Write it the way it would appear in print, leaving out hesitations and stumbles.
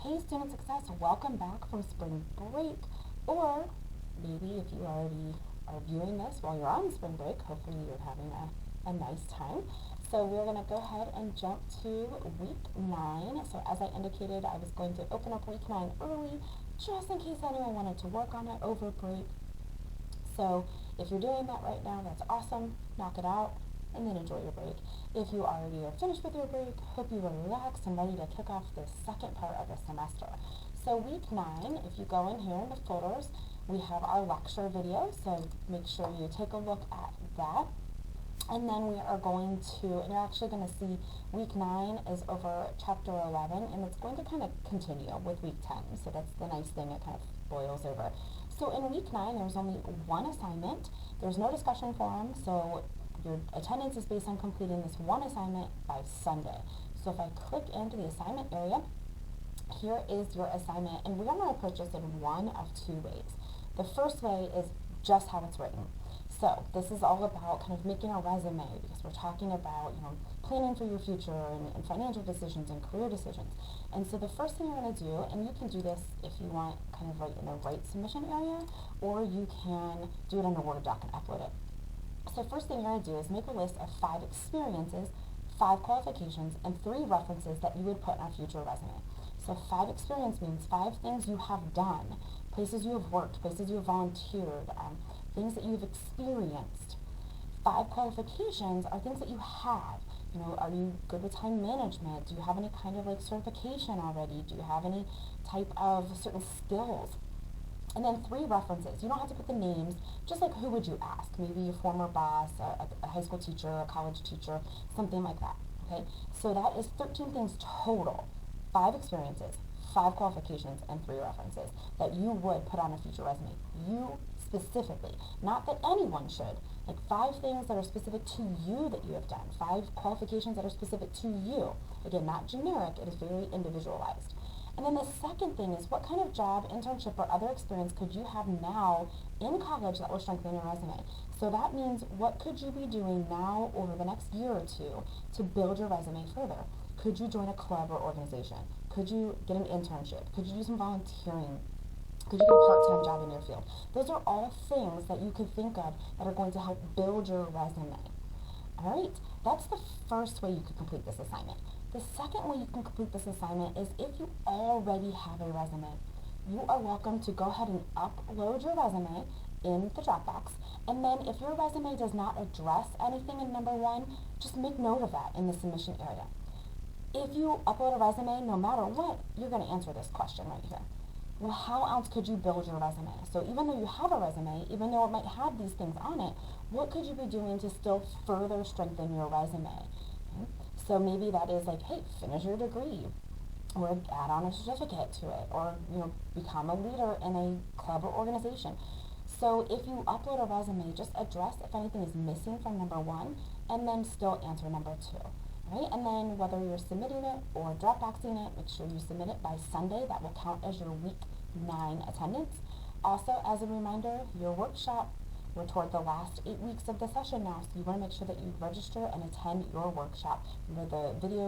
Hey Student Success, welcome back from spring break. Or maybe if you already are viewing this while you're on spring break, hopefully you're having a nice time. So we're going to go ahead and jump to week 9. So as I indicated, I was going to open up week 9 early, just in case anyone wanted to work on it over break. So if you're doing that right now, that's awesome. Knock it out and then enjoy your break. If you already are finished with your break, hope you are relaxed and ready to kick off the second part of the semester. So week 9, if you go in here in the folders, we have our lecture video, so make sure you take a look at that. And then we are going to, and you're actually going to see week 9 is over chapter 11, and it's going to kind of continue with week 10. So that's the nice thing, it kind of boils over. So in week 9, there's only one assignment. There's no discussion forum, so your attendance is based on completing this one assignment by Sunday. So if I click into the assignment area, here is your assignment, and we're going to approach this in one of two ways. The first way is just how it's written. So this is all about kind of making a resume, because we're talking about, planning for your future and financial decisions and career decisions. And so the first thing you're going to do, and you can do this if you want kind of right in the right submission area, or you can do it in a Word doc and upload it. So first thing you're going to do is make a list of 5 experiences, 5 qualifications, and 3 references that you would put on a future resume. So 5 experience means 5 things you have done, places you have worked, places you have volunteered, things that you've experienced. 5 qualifications are things that you have. Are you good with time management? Do you have any kind of certification already? Do you have any type of certain skills? And then 3 references. You don't have to put the names, just like who would you ask? Maybe your former boss, a high school teacher, a college teacher, something like that, okay? So that is 13 things total. 5 experiences, 5 qualifications, and 3 references that you would put on a future resume. You specifically, not that anyone should. 5 things that are specific to you that you have done. 5 qualifications that are specific to you. Again, not generic, it is very individualized. And then the second thing is, what kind of job, internship, or other experience could you have now in college that will strengthen your resume? So that means, what could you be doing now over the next year or two to build your resume further? Could you join a club or organization? Could you get an internship? Could you do some volunteering? Could you get a part-time job in your field? Those are all things that you could think of that are going to help build your resume. All right, that's the first way you could complete this assignment. The second way you can complete this assignment is if you already have a resume. You are welcome to go ahead and upload your resume in the Dropbox, and then if your resume does not address anything in number 1, just make note of that in the submission area. If you upload a resume, no matter what, you're going to answer this question right here. Well, how else could you build your resume? So even though you have a resume, even though it might have these things on it, what could you be doing to still further strengthen your resume? Okay? So maybe that is hey, finish your degree, or add on a certificate to it, or become a leader in a club or organization. So if you upload a resume, just address if anything is missing from number 1, and then still answer number 2. Right? And then whether you're submitting it or Dropboxing it, make sure you submit it by Sunday. That will count as your week 9 attendance. Also, as a reminder, your workshop, we're toward the last 8 weeks of the session now, so you want to make sure that you register and attend your workshop. Remember, the video